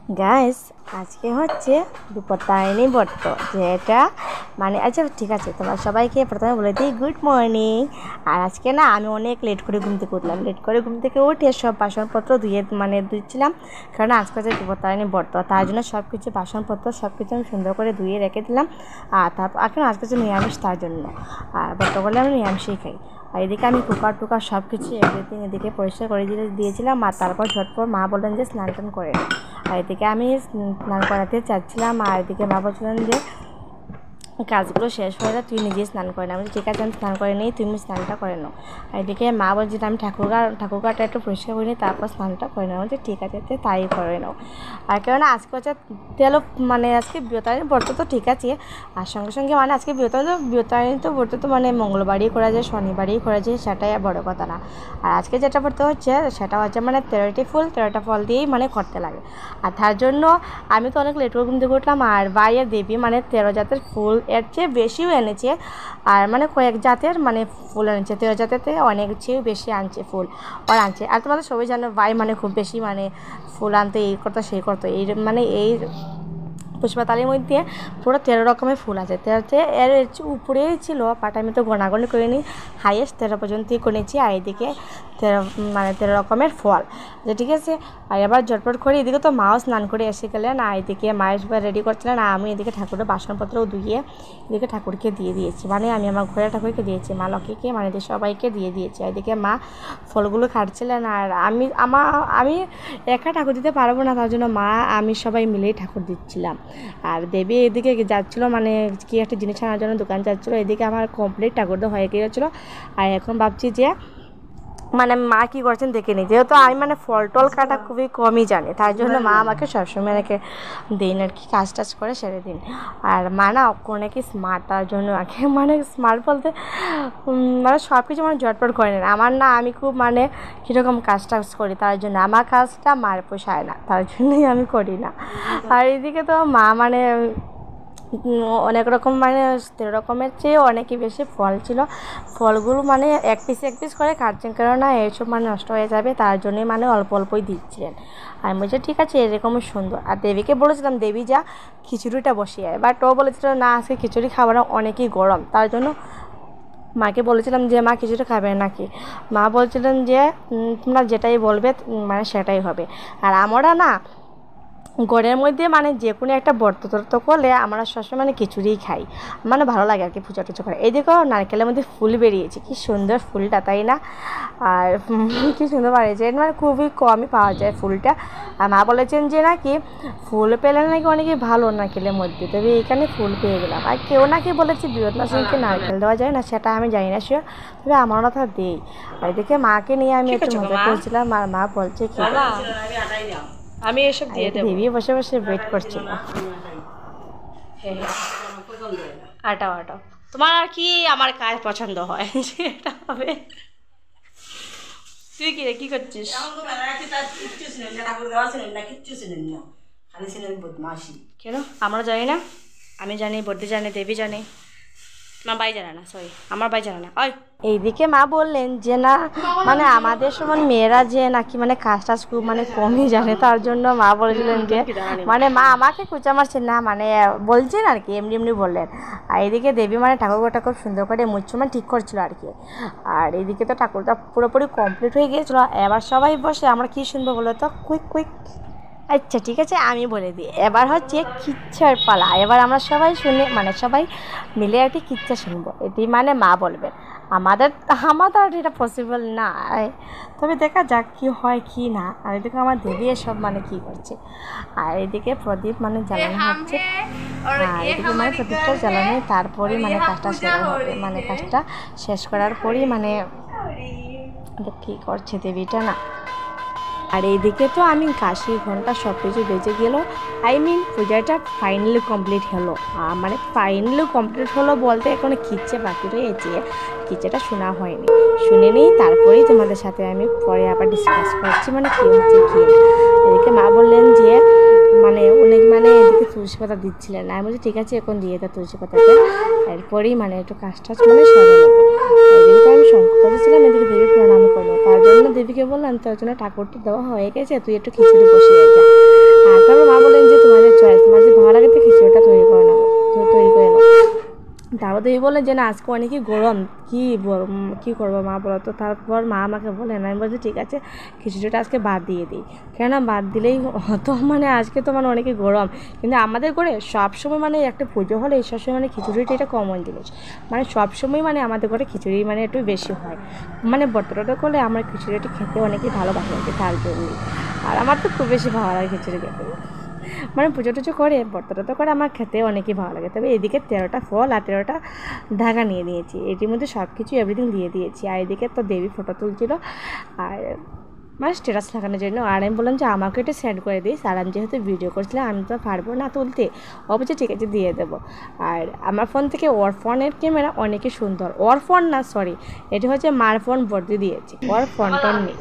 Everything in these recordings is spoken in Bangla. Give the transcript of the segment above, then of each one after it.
গাইস আজকে হচ্ছে বিপত্তারিণী ব্রত, যেটা মানে আচ্ছা ঠিক আছে, তোমার সবাইকে প্রথমে বলে দিই গুড মর্নিং। আর আজকে না আমি অনেক লেট করে ঘুম থেকে উঠলাম, লেট করে ঘুম থেকে উঠে সব বাসনপত্র ধুচ্ছিলাম, কারণ আজকে হচ্ছে বিপত্তারিণী ব্রত, তার জন্য সব কিছু বাসনপত্র সব কিছু আমি সুন্দর করে ধুয়ে রেখে দিলাম। আর তারপর এখন আজকে হচ্ছে নিরামিষ, তার জন্য আর ব্রত করলে আমি নিরামিষই খাই। আর এদিকে আমি কুকার টুকার সব কিছু এভরিথিং এদিকে পরিষ্কার করে দিয়েছিলাম। আর তারপর ঝটপট মা বললেন যে স্নান টান করে। আর এদিকে আমি স্নান করাতে চাচ্ছিলাম, আর এদিকে মা বলছিলেন যে কাজগুলো শেষ হয়ে যায়, তুই নিজে স্নান করে না। আমি ঠিক আছে আমি স্নান করে নিই, তুমি স্নানটা করে নাও। আর এদিকে মা বলছে আমি ঠাকুরঘাটটা একটু পরিষ্কার করে নিই, তারপর স্নানটা করে নেওয়া। বলছে ঠিক আছে তাই করে নাও। আর কেননা আজকে হচ্ছে তেলো মানে আজকে বিপত্তারিণী ব্রত তো ঠিক আছে, আর সঙ্গে সঙ্গে মানে আজকে বিপত্তারিণী তো ব্রত তো মানে মঙ্গলবারই করা যায়, শনিবারই করা যায়, সেটাই বড় কথা না। আর আজকে যেটা ব্রত হচ্ছে সেটা হচ্ছে মানে 13টা ফল দিয়েই মানে করতে লাগে। আর তার জন্য আমি তো অনেক লেট করে ঘুম থেকে উঠলাম। আর বাইরের দেবী মানে 13 জাতের ফুল, এর চেয়ে বেশিও এনেছে, আর মানে কয়েক জাতের মানে ফুল এনেছে, 13 জাতের থেকে অনেক চেয়েও বেশি আনছে ফুল আনছে। আর তোমাদের সবাই জানো ভাই মানে খুব বেশি মানে ফুল আনতে, এই করতো সেই করতো, এই মানে এই পুষ্পাতালির মধ্যে পুরো 13 রকমের ফুল আছে। 13 এর উপরেই ছিল, বাট আমি তো গোনাগুনি করিনি, হাইয়েস্ট 13 পর্যন্তই করেছি। আর এদিকে 13 রকমের ফল যে ঠিক আছে। আর এবার ঝটপট করে এদিকে তো মাও স্নান করে এসে গেলেন, আর এদিকে মা এসবার রেডি করছিলেন, আর আমি এদিকে ঠাকুরের বাসনপত্রও ধুয়ে এদিকে ঠাকুরকে দিয়ে দিয়েছি, মানে আমি আমার ঘরের ঠাকুরকে দিয়েছি, মা লক্ষ্মীকে মানে সবাইকে দিয়ে দিয়েছি। এদিকে মা ফলগুলো কাটছিলেন, আর আমি একা ঠাকুর দিতে পারবো না, তার জন্য মা আমি সবাই মিলেই ঠাকুর দিচ্ছিলাম। আর দেবী এদিকে যাচ্ছিলো মানে কি একটা জিনিস আনার জন্য দোকান যাচ্ছিলো, এদিকে আমার কমপ্লিট ঠাকুর দেওয়া হয়ে গিয়েছিলো। আর এখন ভাবছি যে মানে মা কী করছেন দেখে নিই, যেহেতু আমি মানে ফল টল কাটা খুবই কমই জানি, তার জন্য মা আমাকে সবসময় রেখে দিন আর কি, কাজ টাজ করে সেরে দিন। আর মা না অনেকই স্মার্ট, তার জন্য আগে মানে স্মার্ট বলতে মানে সব কিছু মানে ঝটপট করে নেন। আমার না আমি খুব মানে কীরকম কাজ টাজ করি, তার জন্য আমার কাজটা মার পোষায় না, তার জন্যই আমি করি না। আর এদিকে তো মা মানে অনেক রকম মানে 13 রকমের চেয়ে অনেকই বেশি ফল ছিল, ফলগুলো মানে এক পিস করে কাটছেন, কেননা এইসব মানে নষ্ট হয়ে যাবে, তার জন্যই মানে অল্প অল্পই দিচ্ছিলেন। আমি বলছি ঠিক আছে এরকমই সুন্দর। আর দেবীকে বলেছিলাম দেবী যা খিচুড়িটা বসিয়ে, বাট ও বলেছিল না আজকে খিচুড়ি খাবার অনেকই গরম, তার জন্য মাকে বলেছিলাম যে মা খিচুড়ি খাবে নাকি। মা বলছিলেন যে তোমরা যেটাই বলবে মানে সেটাই হবে। আর আমরা না ঘরের মধ্যে মানে যে কোনো একটা ব্রত টর্ত করলে আমরা সবসময় মানে খিচুড়িই খাই, মানে ভালো লাগে আর কি পূজা টুজা করে। এই দেখো নারকেলের মধ্যে ফুল বেরিয়েছে, কি সুন্দর ফুলটা তাই না? আর কি সুন্দর বেরিয়েছে, এটা মানে খুবই কমই পাওয়া যায় ফুলটা। আর মা বলেছেন যে নাকি ফুল পেলে নাকি অনেকে ভালো নারকেলের মধ্যে, তবে এখানে ফুল পেয়ে গেলাম। আর কেউ নাকি বলেছে বিরত মাসকে নারকেল দেওয়া যায় না, সেটা আমি জানি না শিওর, তবে আমার কথা দেই। আর এদিকে মাকে নিয়ে আমি একটু মজা করছিলাম, আর মা বলছে কি আমি এসব দিয়ে দেব। দেবী বসে বসে ওয়েট করছিল। আটাও তোমার আর কি আমার কাজ পছন্দ হয় সেটা হবে। তুই কি করছিস? কেন আমরা জানি না? আমি জানি, বর্দি জানে, দেবী জানে, তোমার ভাই জানে না, সরি আমার ভাই জানে না। ওই এইদিকে মা বললেন যে না মানে আমাদের সমান মেয়েরা যে নাকি মানে কাজ টাজ খুব মানে কমই জানে, তার জন্য মা বলেছিলেন যে মানে মা আমাকে কুচা মারছেন না, মানে বলছেন আর কি, এমনি বললেন। আর এদিকে দেবী মানে ঠাকুরটা খুব সুন্দর করে মুচ্ছমান ঠিক করছিল আর কি। আর এদিকে তো ঠাকুরটা পুরোপুরি কমপ্লিট হয়ে গিয়েছিলো। এবার সবাই বসে আমরা কী শুনবো বলো তো, কুইক। আচ্ছা ঠিক আছে আমি বলে দিই, এবার হচ্ছে কিচ্ছার পালা। এবার আমরা সবাই শুনে মানে সবাই মিলে একটি কিচ্ছা শুনবো, এটি মানে মা বলবেন। আমাদের আর এটা পসিবল না, তবে দেখা যাক কী হয় কি না। আর এদিকে আমার দেবী এসব মানে কী করছে, আর এদিকে প্রদীপ মানে জ্বালানো হচ্ছে। আর এদিকে মানে প্রদীপটা জ্বালানো, তারপরেই মানে কাজটা শেষ হবে, মানে কাজটা শেষ করার পরই মানে কী করছে দেবীটা না। আর এইদিকে তো আমি কাশি ঘন্টা সব কিছু বেজে গেল, পূজাটা ফাইনালি কমপ্লিট হলো। মানে ফাইনালি কমপ্লিট হলো বলতে এখনো খিচ্ছে বাকি রয়েছে, খিচ্ছেটা শোনা হয়নি, শুনে নিই তারপরেই তোমাদের সাথে আমি পরে আবার ডিসকাস করছি মানে কী হচ্ছে কী না। এদিকে মা বললেন যে মানে অনেক মানে এদিকে তুলসী পাতা দিচ্ছিলেন, আমি বলছি ঠিক আছে এখন দিয়ে দাও তুলসী পাতাটা, এরপরেই মানে একটু কাজটা মানে সরে নেবো। এদিকে আমি শঙ্খ করেছিলাম, এদিকে দেবী প্রণাম করবো, তার জন্য দেবীকে বললাম তোর জন্য ঠাকুরটা দেওয়া হয়ে গেছে, তুই একটু খিচুড়ি বসিয়ে যা। আর তারপর মা বলেন যে তোমাদের চয়েস, তোমার যে ভালো লাগে তো খিচুড়িটা তৈরি করে নাও, তৈরি করে নাও। তারপর তুমি বললেন যে না আজকে অনেকই গরম, কী করবো মা বলো তো। তারপর মা আমাকে বলেন, আমি বলছি ঠিক আছে খিচুড়িটা আজকে বাদ দিয়ে দিই, কেননা বাদ দিলেই হতো, মানে আজকে তো মানে অনেকই গরম। কিন্তু আমাদের ঘরে সবসময় মানে একটা পুজো হলে সবসময় মানে খিচুড়িটা এটা কমন জিনিস, মানে সবসময় মানে আমাদের ঘরে খিচুড়ি মানে একটু বেশি হয়। মানে বর্তমানটা করলে আমার খিচুড়িটা খেতে অনেকই ভালোবাসা লাগে তার জন্যই। আর আমার তো খুব বেশি ভালো লাগে খিচুড়ি খেতে, মানে পুজো টুজো করে বর্তটা করে আমার খেতে অনেকই ভালো লাগে। তবে এদিকে 13টা ফল আর 13টা ধাগা নিয়ে নিয়েছি, এটির মধ্যে সব কিছু এভরিথিং দিয়ে দিয়েছি। আর এদিকে তো দেবী ফটো তুলছিল আর মানে স্ট্যাটাস লাগানোর জন্য। আর আমি বললাম যে আমাকে একটু সেন্ড করে দিস, আর আমি যেহেতু ভিডিও করছিলাম আমি তো পারবো না তুলতে, অবশ্যই ঠিক আছে দিয়ে দেবো। আর আমার ফোন থেকে ওর ফোনের ক্যামেরা অনেকই সুন্দর, ওর ফোন না সরি এটি হচ্ছে মার ফোন বর্দি দিয়েছি, ওর ফোনটোন নেই।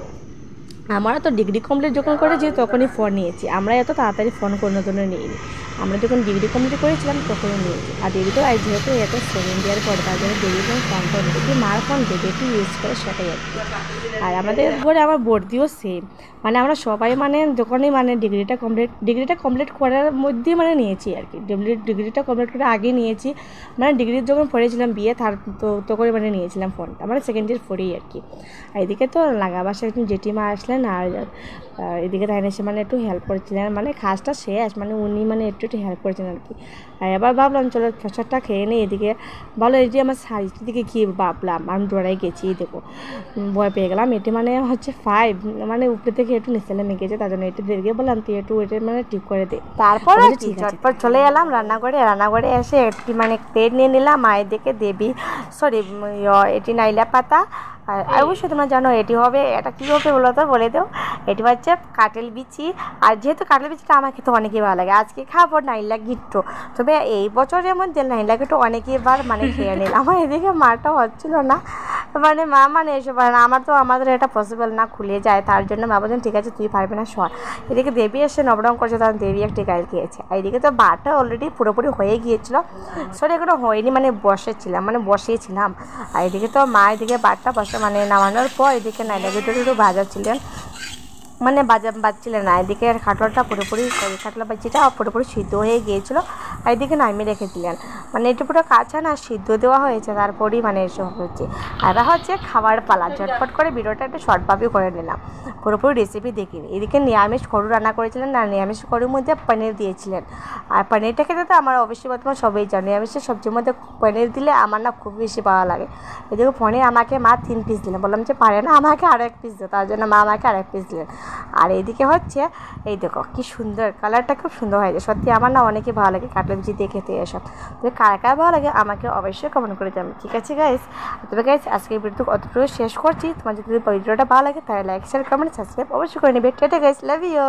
আমরা তো ডিগ্রি কমপ্লিট যখন করেছি তখনই ফোন নিয়েছি, আমরা এত তাড়াতাড়ি ফোন কোনো জন্য নিইনি, আমরা যখন ডিগ্রি কমপ্লিট করেছিলাম তখনই নিয়েছি। আর দেবী তো যেহেতু এটা সেকেন্ড ইয়ার পরে তার জন্য দেবী ফোনটা নিয়েছি, মার ফোন দেবী একটু ইউজ করে সেটাই আর কি। আর আমাদের ঘরে আমার বর্দিও সেম, মানে আমরা সবাই মানে যখনই মানে ডিগ্রিটা কমপ্লিট করার মধ্যেই মানে নিয়েছি আর কি, ডিগ্রিটা কমপ্লিট করে আগে নিয়েছি, মানে ডিগ্রি যখন পড়েছিলাম বিয়ে তার তখনই মানে নিয়েছিলাম ফোনটা, মানে সেকেন্ড ইয়ার পরেই আর কি। আর এদিকে তো লাগা বাসা একটু জেঠিমা আসলেন, আর এদিকে তাই এসে মানে একটু হেল্প করেছিলেন, মানে কাজটা শেষ মানে উনি মানে একটু হেল্প করেছেন আর কি। আর এবার ভাবলাম চলো প্রসাদটা খেয়ে নিই, এদিকে ভালো এটি আমার শাড়ির দিকে কী ভাবলাম, আমি ডরাই গেছি দেখো, ভয় পেয়ে গেলাম। এটি মানে হচ্ছে 5 মানে উপরে থেকে একটু নিচে নেমে গেছে, তার জন্য একটু দেরিকে বললাম তুই একটু এটা মানে ঠিক করে দে। তারপর ঝটপট চলে এলাম রান্নাঘরে এসে একটি মানে প্লেট নিয়ে নিলাম। আর এদিকে দেবী সরি এটি নাইলা পাতা, আর অবশ্যই তোমরা জানো এটি হবে, এটা কী হবে বলো তো, বলে দাও। এটি হচ্ছে কাটেল বিচি, আর যেহেতু কাটেল বিচিটা আমার খেতে অনেকই ভালো লাগে, আজকে খাবো নাইলা গিট্টো। তবে এই বছরের মধ্যে নাইলা গিট্টো অনেকবার মানে খেয়ে নিলাম। আমার এদিকে মাটা হচ্ছিল না, মানে মা মানে এসে পারে না, আমাদের এটা পসিবল না, খুলে যায়, তার জন্য মা বলছেন ঠিক আছে তুই পারবি না সর। এদিকে দেবী এসে নবরং করছে, তখন দেবী একটি গাইল খেয়েছে। আর এদিকে তো ভাতটা অলরেডি পুরোপুরি হয়ে গিয়েছিলো, সরি এগুলো হয়নি মানে বসিয়েছিলাম। আর এদিকে তো মা এদিকে ভাতটা মানে নামানোর পর এদিকে নাইলা গিট্টো ভাজাচ্ছিলেন, মানে বাজছিলেন না। এদিকে কাঁঠালটা পুরোপুরি কাঁঠাল বাজিটা পুরোপুরি সিদ্ধ হয়ে গিয়েছিলো, আর এদিকে নামিয়ে রেখেছিলেন, মানে এটা পুরো কাঁচা না সিদ্ধ দেওয়া হয়েছে, তারপরেই মানে এসব হচ্ছে। আর হচ্ছে খাবার পালা, ঝটপট করে ভিডিওটা একটু শর্টভাবেই করে নিলাম, পুরোপুরি রেসিপি দেখিনি। এদিকে নিরামিষ গরু রান্না করেছিলেন, না নিরামিষ গরুর মধ্যে পনির দিয়েছিলেন। আর পনিরটা খেতে তো আমার অবশ্যই বর্তমান সবাই জানে, নিরামিষের সবজির মধ্যে পনির দিলে আমার না খুব বেশি ভালো লাগে। এদিকে পনির আমাকে মা 3 পিস দিলেন, বললাম যে পারে না আমাকে আরও 1 পিস দিও, তার জন্য মা আমাকে আর 1 পিস দিলেন। আর এইদিকে হচ্ছে এই দেখো কি সুন্দর কালারটা, খুব সুন্দর হয়েছে সত্যি, আমার না অনেকই ভালো লাগে কাটলা বিচি দিয়ে খেতে এসব। তবে কার কার ভালো লাগে আমাকে অবশ্যই কমেন্ট করে যাবেন, ঠিক আছে গাইস। তবে গাইস আজকের ভিডিও অতটুকু শেষ করছি, তোমার যদি ভিডিওটা ভালো লাগে তাহলে লাইক শেয়ার কমেন্ট সাবস্ক্রাইব অবশ্যই করে নেবে। Tata guys, love you.